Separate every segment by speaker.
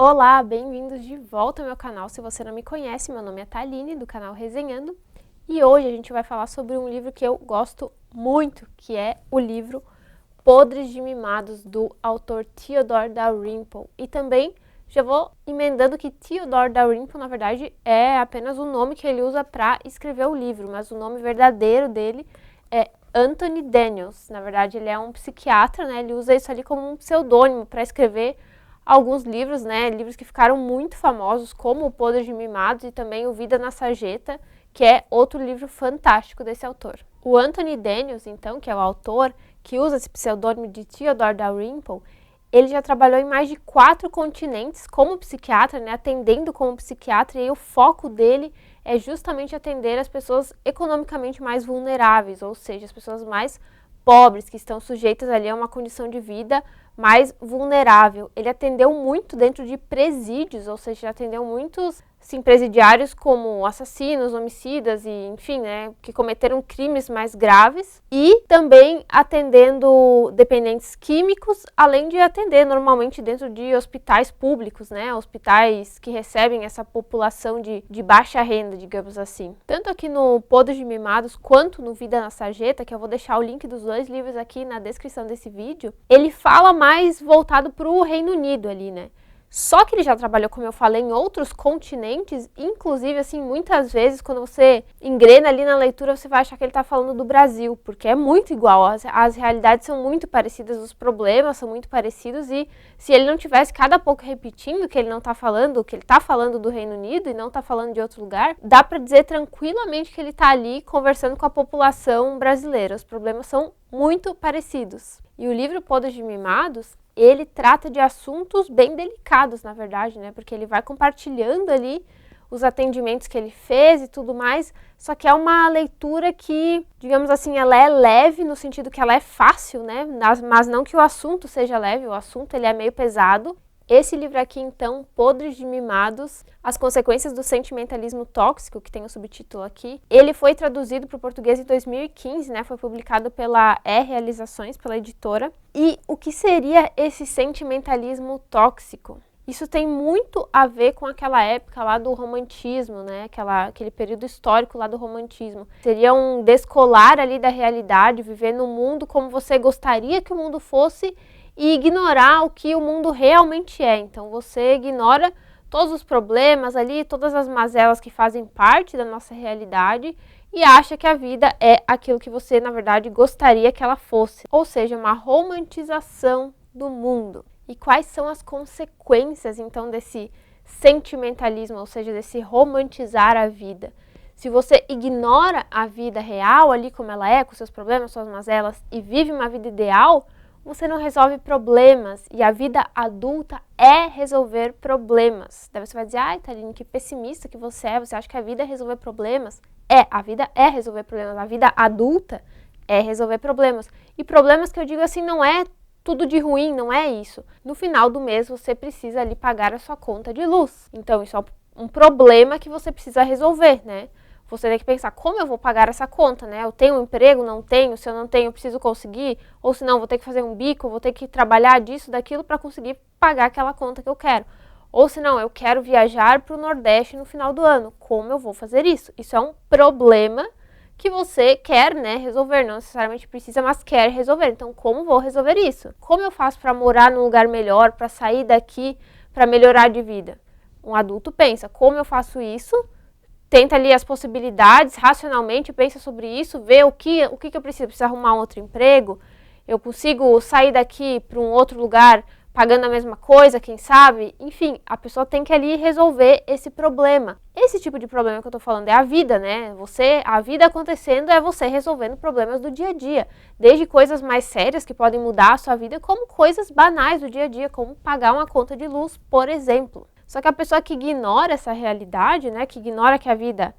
Speaker 1: Olá, bem-vindos de volta ao meu canal. Se você não me conhece, meu nome é Thaline, do canal Resenhando. E hoje a gente vai falar sobre um livro que eu gosto muito, que é o livro Podres de Mimados, do autor Theodore Dalrymple. E também já vou emendando que Theodore Dalrymple, na verdade, é apenas o nome que ele usa para escrever o livro, mas o nome verdadeiro dele é Anthony Daniels. Na verdade, ele é um psiquiatra, né? Ele usa isso ali como um pseudônimo para escrever alguns livros, né? Livros que ficaram muito famosos, como O Podres de Mimados e também O Vida na Sarjeta, que é outro livro fantástico desse autor. O Anthony Daniels, então, que é o autor que usa esse pseudônimo de Theodore Dalrymple, ele já trabalhou em mais de 4 continentes como psiquiatra, né, atendendo como psiquiatra, e o foco dele é justamente atender as pessoas economicamente mais vulneráveis, ou seja, as pessoas mais pobres, que estão sujeitas ali a uma condição de vida mais vulnerável. Ele atendeu muito dentro de presídios, ou seja, atendeu muitos presidiários como assassinos, homicidas e, enfim, né, que cometeram crimes mais graves, e também atendendo dependentes químicos, além de atender normalmente dentro de hospitais públicos, né, hospitais que recebem essa população de baixa renda, digamos assim. Tanto aqui no Podres de Mimados quanto no Vida na Sarjeta, que eu vou deixar o link dos 2 livros aqui na descrição desse vídeo, ele fala mais voltado para o Reino Unido ali, né. Só que ele já trabalhou, como eu falei, em outros continentes, inclusive, assim, muitas vezes, quando você engrena ali na leitura, você vai achar que ele está falando do Brasil, porque é muito igual, as realidades são muito parecidas, os problemas são muito parecidos, e se ele não tivesse cada pouco repetindo que ele não está falando, que ele está falando do Reino Unido e não está falando de outro lugar, dá para dizer tranquilamente que ele está ali conversando com a população brasileira. Os problemas são muito parecidos. E o livro Podres de Mimados, ele trata de assuntos bem delicados, na verdade, né? Porque ele vai compartilhando ali os atendimentos que ele fez e tudo mais, só que é uma leitura que, digamos assim, ela é leve no sentido que ela é fácil, né? Mas não que o assunto seja leve, o assunto ele é meio pesado. Esse livro aqui, então, Podres de Mimados, As Consequências do Sentimentalismo Tóxico, que tem o subtítulo aqui, ele foi traduzido para o português em 2015, né? Foi publicado pela Realizações, pela editora. E o que seria esse sentimentalismo tóxico? Isso tem muito a ver com aquela época lá do romantismo, né? Aquele período histórico lá do romantismo. Seria um descolar ali da realidade, viver no mundo como você gostaria que o mundo fosse e ignorar o que o mundo realmente é. Então você ignora todos os problemas ali, todas as mazelas que fazem parte da nossa realidade e acha que a vida é aquilo que você, na verdade, gostaria que ela fosse. Ou seja, uma romantização do mundo. E quais são as consequências, então, desse sentimentalismo, ou seja, desse romantizar a vida? Se você ignora a vida real ali como ela é, com seus problemas, suas mazelas, e vive uma vida ideal, você não resolve problemas, e a vida adulta é resolver problemas. Daí você vai dizer, ai, Thaline, que pessimista que você acha que a vida é resolver problemas? A vida é resolver problemas, a vida adulta é resolver problemas. E problemas que eu digo assim, não é tudo de ruim, não é isso. No final do mês você precisa ali pagar a sua conta de luz. Então isso é um problema que você precisa resolver, né? Você tem que pensar, como eu vou pagar essa conta, né? Eu tenho um emprego, não tenho? Se eu não tenho, eu preciso conseguir? Ou se não, vou ter que fazer um bico, vou ter que trabalhar disso, daquilo para conseguir pagar aquela conta que eu quero. Ou se não, eu quero viajar para o Nordeste no final do ano. Como eu vou fazer isso? Isso é um problema que você quer, né, resolver. Não necessariamente precisa, mas quer resolver. Então, como vou resolver isso? Como eu faço para morar num lugar melhor, para sair daqui, para melhorar de vida? Um adulto pensa, como eu faço isso? Tenta ali as possibilidades, racionalmente, pensa sobre isso, vê o que eu preciso. Preciso arrumar um outro emprego? Eu consigo sair daqui para um outro lugar pagando a mesma coisa, quem sabe? Enfim, a pessoa tem que ali resolver esse problema. Esse tipo de problema que eu tô falando é a vida, né? A vida acontecendo é você resolvendo problemas do dia a dia. Desde coisas mais sérias que podem mudar a sua vida, como coisas banais do dia a dia, como pagar uma conta de luz, por exemplo. Só que a pessoa que ignora essa realidade, né, que ignora que a vida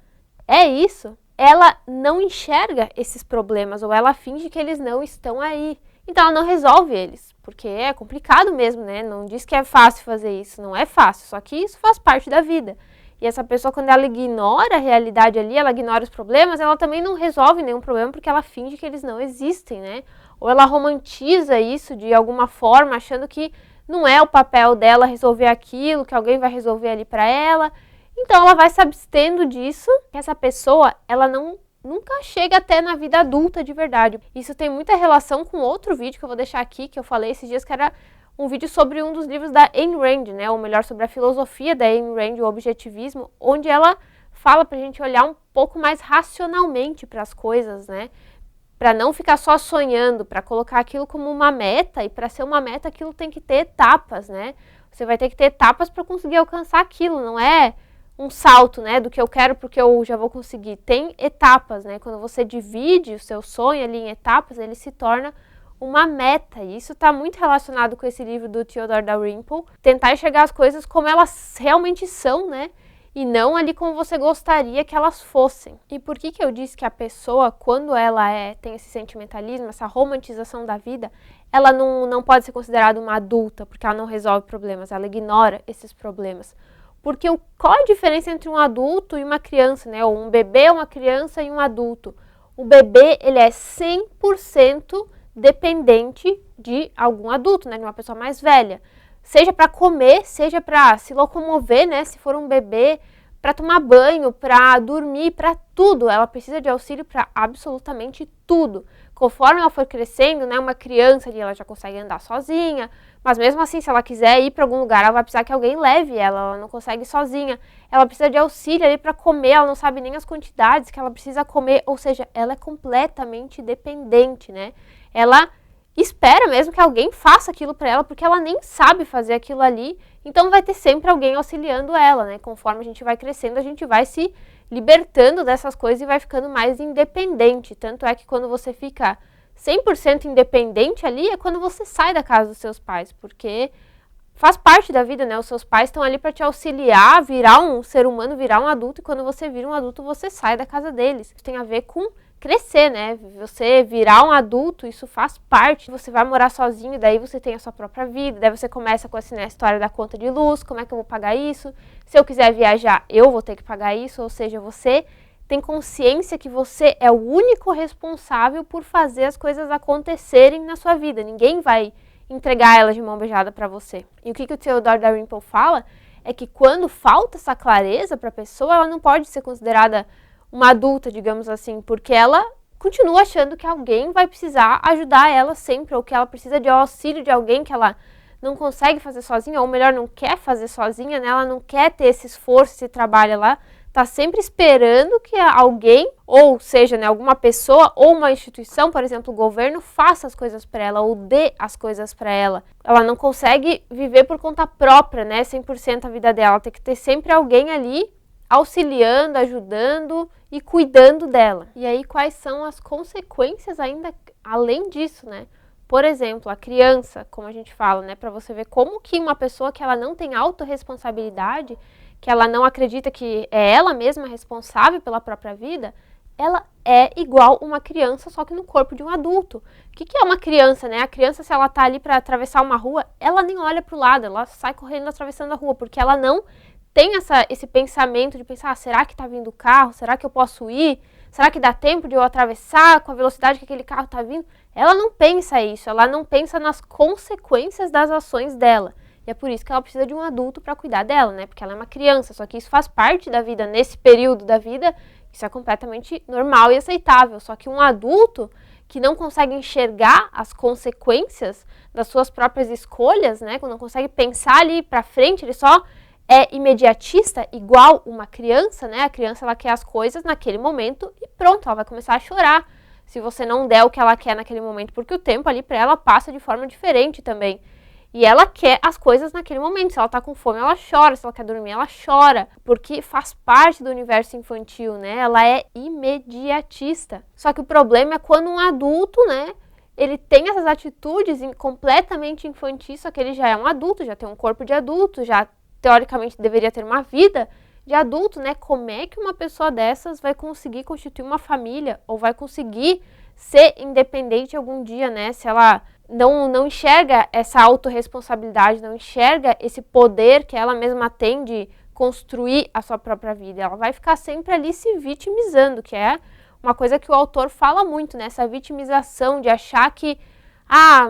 Speaker 1: é isso, ela não enxerga esses problemas, ou ela finge que eles não estão aí. Então ela não resolve eles, porque é complicado mesmo, né? Não diz que é fácil fazer isso, não é fácil, só que isso faz parte da vida. E essa pessoa, quando ela ignora a realidade ali, ela ignora os problemas, ela também não resolve nenhum problema porque ela finge que eles não existem, né? Ou ela romantiza isso de alguma forma, achando que não é o papel dela resolver aquilo, que alguém vai resolver ali para ela. Então ela vai se abstendo disso. Essa pessoa, ela nunca chega até na vida adulta de verdade. Isso tem muita relação com outro vídeo que eu vou deixar aqui, que eu falei esses dias, que era um vídeo sobre um dos livros da Ayn Rand, né? Ou melhor, sobre a filosofia da Ayn Rand, o objetivismo, onde ela fala pra gente olhar um pouco mais racionalmente para as coisas, né? Para não ficar só sonhando, para colocar aquilo como uma meta, e para ser uma meta aquilo tem que ter etapas, né? Você vai ter que ter etapas para conseguir alcançar aquilo, não é um salto, né, do que eu quero porque eu já vou conseguir. Tem etapas, né? Quando você divide o seu sonho ali em etapas, ele se torna uma meta. E isso está muito relacionado com esse livro do Theodore Dalrymple. Tentar enxergar as coisas como elas realmente são, né? E não ali como você gostaria que elas fossem. E por que eu disse que a pessoa, quando ela tem esse sentimentalismo, essa romantização da vida, ela não pode ser considerada uma adulta, porque ela não resolve problemas, ela ignora esses problemas. Porque qual a diferença entre um adulto e uma criança, né? Ou um bebê, uma criança e um adulto? O bebê, ele é 100% dependente de algum adulto, né? De uma pessoa mais velha. Seja para comer, seja para se locomover, né? Se for um bebê, para tomar banho, para dormir, para tudo. Ela precisa de auxílio para absolutamente tudo. Conforme ela for crescendo, né? Uma criança ali, ela já consegue andar sozinha, mas mesmo assim, se ela quiser ir para algum lugar, ela vai precisar que alguém leve ela não consegue ir sozinha. Ela precisa de auxílio ali para comer, ela não sabe nem as quantidades que ela precisa comer, ou seja, ela é completamente dependente, né? Ela espera mesmo que alguém faça aquilo para ela, porque ela nem sabe fazer aquilo ali, então vai ter sempre alguém auxiliando ela, né? Conforme a gente vai crescendo, a gente vai se libertando dessas coisas e vai ficando mais independente. Tanto é que quando você fica 100% independente ali, é quando você sai da casa dos seus pais, porque faz parte da vida, né? Os seus pais estão ali para te auxiliar, virar um ser humano, virar um adulto, e quando você vira um adulto, você sai da casa deles. Isso tem a ver com crescer, né? Você virar um adulto, isso faz parte. Você vai morar sozinho, daí você tem a sua própria vida, daí você começa com assim, né, a história da conta de luz, como é que eu vou pagar isso? Se eu quiser viajar, eu vou ter que pagar isso, ou seja, você tem consciência que você é o único responsável por fazer as coisas acontecerem na sua vida. Ninguém vai entregar elas de mão beijada para você. E o que o Theodore Dalrymple fala é que quando falta essa clareza para a pessoa, ela não pode ser considerada uma adulta, digamos assim, porque ela continua achando que alguém vai precisar ajudar ela sempre, ou que ela precisa de auxílio de alguém que ela não consegue fazer sozinha, ou melhor, não quer fazer sozinha, né? Ela não quer ter esse esforço, esse trabalho lá, tá sempre esperando que alguém, ou seja, né, alguma pessoa ou uma instituição, por exemplo, o governo, faça as coisas para ela ou dê as coisas para ela. Ela não consegue viver por conta própria, né, 100% a vida dela. Tem que ter sempre alguém ali auxiliando, ajudando e cuidando dela. E aí, quais são as consequências ainda além disso, né? Por exemplo, a criança, como a gente fala, né, para você ver como que uma pessoa que ela não tem autorresponsabilidade, que ela não acredita que é ela mesma responsável pela própria vida, ela é igual uma criança, só que no corpo de um adulto. O que é uma criança, né? A criança, se ela tá ali para atravessar uma rua, ela nem olha para o lado, ela sai correndo atravessando a rua, porque ela não tem esse pensamento de pensar, será que tá vindo o carro? Será que eu posso ir? Será que dá tempo de eu atravessar com a velocidade que aquele carro tá vindo? Ela não pensa isso, ela não pensa nas consequências das ações dela. E é por isso que ela precisa de um adulto para cuidar dela, né? Porque ela é uma criança, só que isso faz parte da vida, nesse período da vida, isso é completamente normal e aceitável. Só que um adulto que não consegue enxergar as consequências das suas próprias escolhas, né? Que não consegue pensar ali para frente, ele só é imediatista, igual uma criança, né? A criança, ela quer as coisas naquele momento e pronto, ela vai começar a chorar se você não der o que ela quer naquele momento, porque o tempo ali para ela passa de forma diferente também. E ela quer as coisas naquele momento. Se ela tá com fome, ela chora. Se ela quer dormir, ela chora. Porque faz parte do universo infantil, né? Ela é imediatista. Só que o problema é quando um adulto, né? Ele tem essas atitudes completamente infantis, só que ele já é um adulto, já tem um corpo de adulto, já teoricamente deveria ter uma vida de adulto, né? Como é que uma pessoa dessas vai conseguir constituir uma família ou vai conseguir ser independente algum dia, né? Se ela não enxerga essa autorresponsabilidade, não enxerga esse poder que ela mesma tem de construir a sua própria vida. Ela vai ficar sempre ali se vitimizando, que é uma coisa que o autor fala muito, né? Essa vitimização de achar que,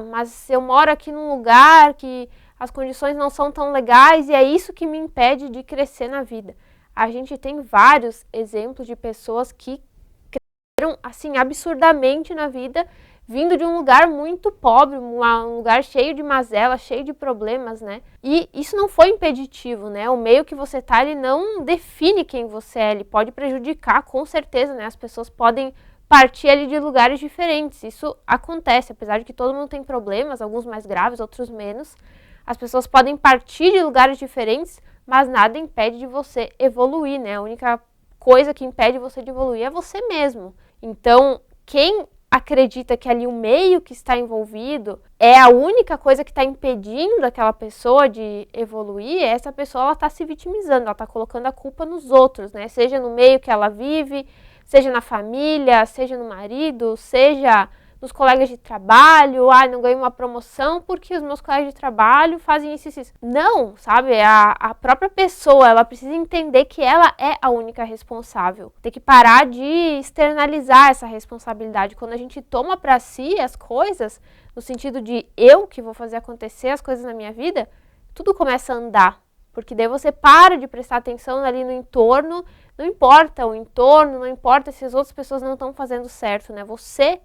Speaker 1: mas eu moro aqui num lugar que as condições não são tão legais e é isso que me impede de crescer na vida. A gente tem vários exemplos de pessoas que cresceram assim absurdamente na vida, vindo de um lugar muito pobre, um lugar cheio de mazela, cheio de problemas, né? E isso não foi impeditivo, né? O meio que você tá, ele não define quem você é, ele pode prejudicar, com certeza, né? As pessoas podem partir ali de lugares diferentes, isso acontece, apesar de que todo mundo tem problemas, alguns mais graves, outros menos. As pessoas podem partir de lugares diferentes, mas nada impede de você evoluir, né? A única coisa que impede você de evoluir é você mesmo. Então, quem acredita que ali o meio que está envolvido é a única coisa que está impedindo aquela pessoa de evoluir, essa pessoa ela está se vitimizando, ela está colocando a culpa nos outros, né? Seja no meio que ela vive, seja na família, seja no marido, seja nos colegas de trabalho, não ganhei uma promoção porque os meus colegas de trabalho fazem isso e isso. Não, sabe? A própria pessoa, ela precisa entender que ela é a única responsável. Tem que parar de externalizar essa responsabilidade. Quando a gente toma para si as coisas, no sentido de eu que vou fazer acontecer as coisas na minha vida, tudo começa a andar. Porque daí você para de prestar atenção ali no entorno, não importa o entorno, não importa se as outras pessoas não estão fazendo certo, né? Você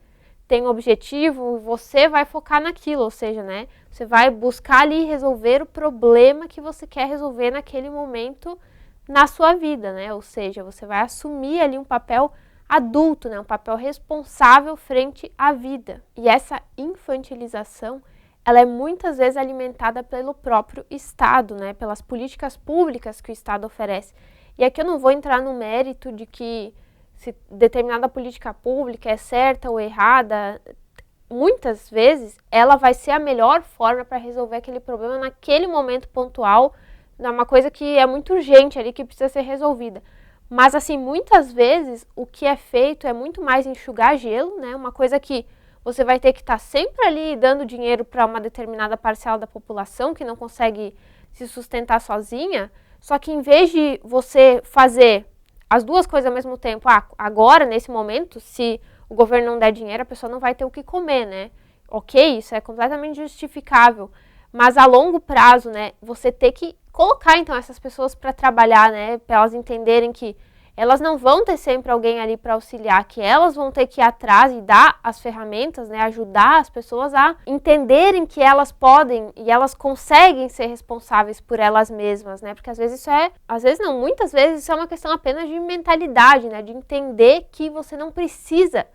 Speaker 1: tem um objetivo, você vai focar naquilo, ou seja, né, você vai buscar ali resolver o problema que você quer resolver naquele momento na sua vida, né, ou seja, você vai assumir ali um papel adulto, né, um papel responsável frente à vida. E essa infantilização, ela é muitas vezes alimentada pelo próprio Estado, né, pelas políticas públicas que o Estado oferece. E aqui eu não vou entrar no mérito de que se determinada política pública é certa ou errada, muitas vezes ela vai ser a melhor forma para resolver aquele problema naquele momento pontual, uma coisa que é muito urgente ali, que precisa ser resolvida. Mas assim, muitas vezes o que é feito é muito mais enxugar gelo, né? Uma coisa que você vai ter que estar sempre ali dando dinheiro para uma determinada parcela da população que não consegue se sustentar sozinha, só que em vez de você fazer as duas coisas ao mesmo tempo, agora, nesse momento, se o governo não der dinheiro, a pessoa não vai ter o que comer, né? Ok, isso é completamente justificável, mas a longo prazo, né, você ter que colocar, então, essas pessoas para trabalhar, né, para elas entenderem que elas não vão ter sempre alguém ali para auxiliar, que elas vão ter que ir atrás e dar as ferramentas, né, ajudar as pessoas a entenderem que elas podem e elas conseguem ser responsáveis por elas mesmas, né, porque às vezes muitas vezes isso é uma questão apenas de mentalidade, né, de entender que você não precisa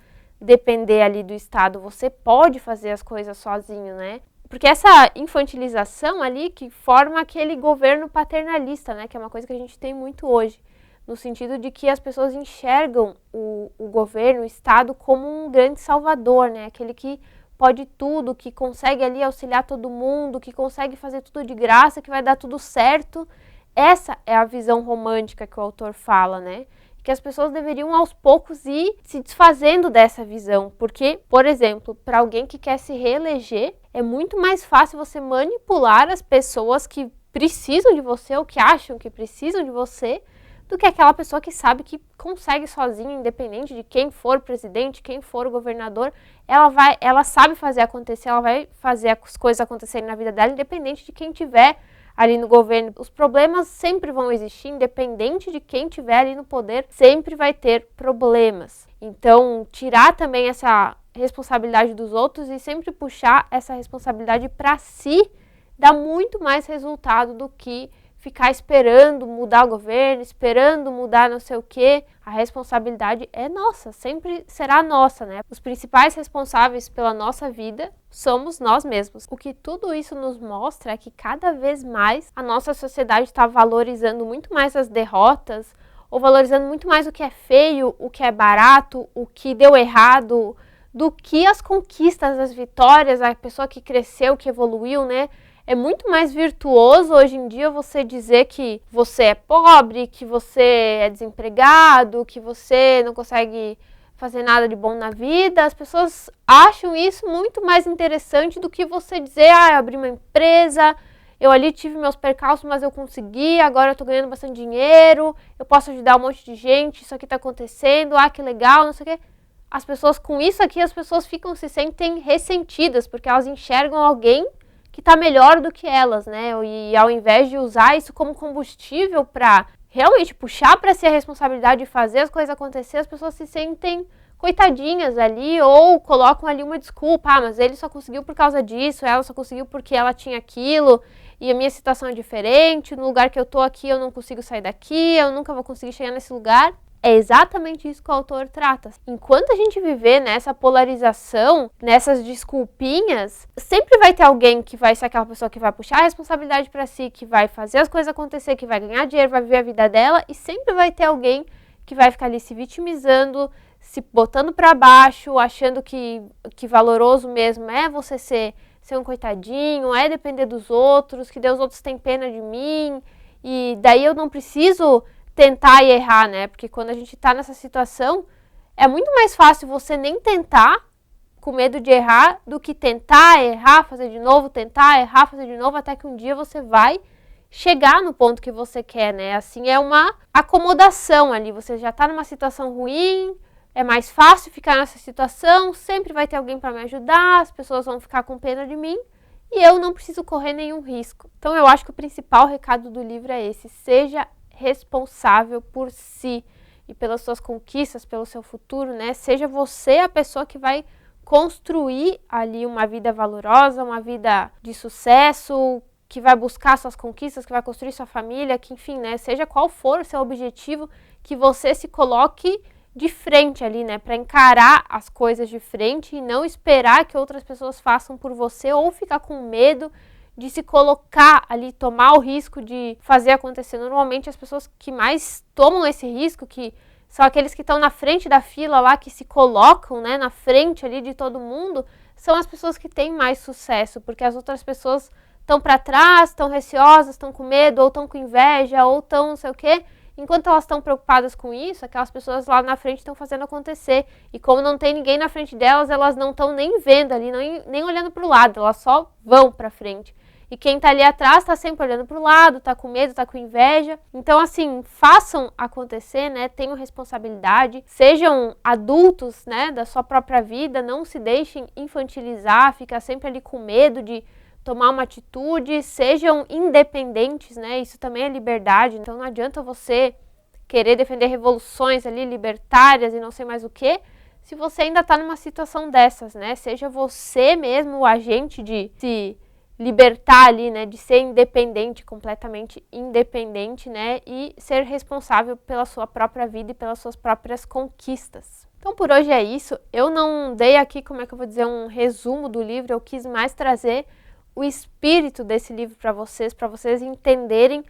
Speaker 1: depender ali do Estado, você pode fazer as coisas sozinho, né. Porque essa infantilização ali que forma aquele governo paternalista, né, que é uma coisa que a gente tem muito hoje, no sentido de que as pessoas enxergam o governo, o Estado, como um grande salvador, né? Aquele que pode tudo, que consegue ali auxiliar todo mundo, que consegue fazer tudo de graça, que vai dar tudo certo. Essa é a visão romântica que o autor fala, né? Que as pessoas deveriam aos poucos ir se desfazendo dessa visão, porque, por exemplo, para alguém que quer se reeleger, é muito mais fácil você manipular as pessoas que precisam de você ou que acham que precisam de você, do que aquela pessoa que sabe que consegue sozinha, independente de quem for o presidente, quem for o governador, ela sabe fazer acontecer, ela vai fazer as coisas acontecerem na vida dela, independente de quem tiver ali no governo. Os problemas sempre vão existir, independente de quem tiver ali no poder, sempre vai ter problemas. Então, tirar também essa responsabilidade dos outros e sempre puxar essa responsabilidade para si dá muito mais resultado do que ficar esperando mudar o governo, esperando mudar não sei o quê. A responsabilidade é nossa, sempre será nossa, né? Os principais responsáveis pela nossa vida somos nós mesmos. O que tudo isso nos mostra é que cada vez mais a nossa sociedade está valorizando muito mais as derrotas, ou valorizando muito mais o que é feio, o que é barato, o que deu errado, do que as conquistas, as vitórias, a pessoa que cresceu, que evoluiu, né? É muito mais virtuoso hoje em dia você dizer que você é pobre, que você é desempregado, que você não consegue fazer nada de bom na vida. As pessoas acham isso muito mais interessante do que você dizer, eu abri uma empresa, eu ali tive meus percalços, mas eu consegui, agora eu tô ganhando bastante dinheiro, eu posso ajudar um monte de gente, isso aqui tá acontecendo, que legal, não sei o quê. As pessoas, com isso aqui, as pessoas se sentem ressentidas, porque elas enxergam alguém que está melhor do que elas, né? E ao invés de usar isso como combustível para realmente puxar para si a responsabilidade de fazer as coisas acontecer, as pessoas se sentem coitadinhas ali ou colocam ali uma desculpa. Ah, mas ele só conseguiu por causa disso, ela só conseguiu porque ela tinha aquilo e a minha situação é diferente, no lugar que eu tô aqui eu não consigo sair daqui, eu nunca vou conseguir chegar nesse lugar. É exatamente isso que o autor trata. Enquanto a gente viver nessa polarização, nessas desculpinhas, sempre vai ter alguém que vai ser aquela pessoa que vai puxar a responsabilidade para si, que vai fazer as coisas acontecer, que vai ganhar dinheiro, vai viver a vida dela, e sempre vai ter alguém que vai ficar ali se vitimizando, se botando para baixo, achando que valoroso mesmo é você ser um coitadinho, é depender dos outros, que Deus outros têm pena de mim, e daí eu não preciso tentar e errar, né? Porque quando a gente tá nessa situação, é muito mais fácil você nem tentar, com medo de errar, do que tentar, errar, fazer de novo, tentar, errar, fazer de novo, até que um dia você vai chegar no ponto que você quer, né? Assim, é uma acomodação ali, você já tá numa situação ruim, é mais fácil ficar nessa situação, sempre vai ter alguém para me ajudar, as pessoas vão ficar com pena de mim, e eu não preciso correr nenhum risco. Então eu acho que o principal recado do livro é esse: seja responsável por si e pelas suas conquistas, pelo seu futuro, né? Seja você a pessoa que vai construir ali uma vida valorosa, uma vida de sucesso, que vai buscar suas conquistas, que vai construir sua família, que enfim, né? Seja qual for o seu objetivo, que você se coloque de frente ali, né? Para encarar as coisas de frente e não esperar que outras pessoas façam por você ou ficar com medo de se colocar ali, tomar o risco de fazer acontecer. Normalmente as pessoas que mais tomam esse risco, que são aqueles que estão na frente da fila lá, que se colocam, né, na frente ali de todo mundo, são as pessoas que têm mais sucesso, porque as outras pessoas estão para trás, estão receosas, estão com medo, ou estão com inveja, ou estão não sei o quê. Enquanto elas estão preocupadas com isso, aquelas pessoas lá na frente estão fazendo acontecer. E como não tem ninguém na frente delas, elas não estão nem vendo ali, nem olhando para o lado, elas só vão para frente. E quem tá ali atrás tá sempre olhando pro lado, tá com medo, tá com inveja. Então, assim, façam acontecer, né? Tenham responsabilidade, sejam adultos, né, da sua própria vida, não se deixem infantilizar, ficar sempre ali com medo de tomar uma atitude, sejam independentes, né? Isso também é liberdade. Então, não adianta você querer defender revoluções ali libertárias e não sei mais o que, se você ainda tá numa situação dessas, né? Seja você mesmo o agente de se libertar ali, né, de ser independente, completamente independente, né, e ser responsável pela sua própria vida e pelas suas próprias conquistas. Então por hoje é isso. Eu não dei aqui, como é que eu vou dizer, um resumo do livro, eu quis mais trazer o espírito desse livro para vocês entenderem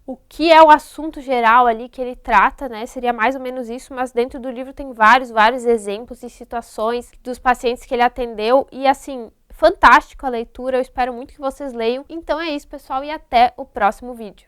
Speaker 1: o que é o assunto geral ali que ele trata, né, seria mais ou menos isso, mas dentro do livro tem vários exemplos e situações dos pacientes que ele atendeu e assim, fantástico a leitura, eu espero muito que vocês leiam. Então é isso, pessoal, e até o próximo vídeo.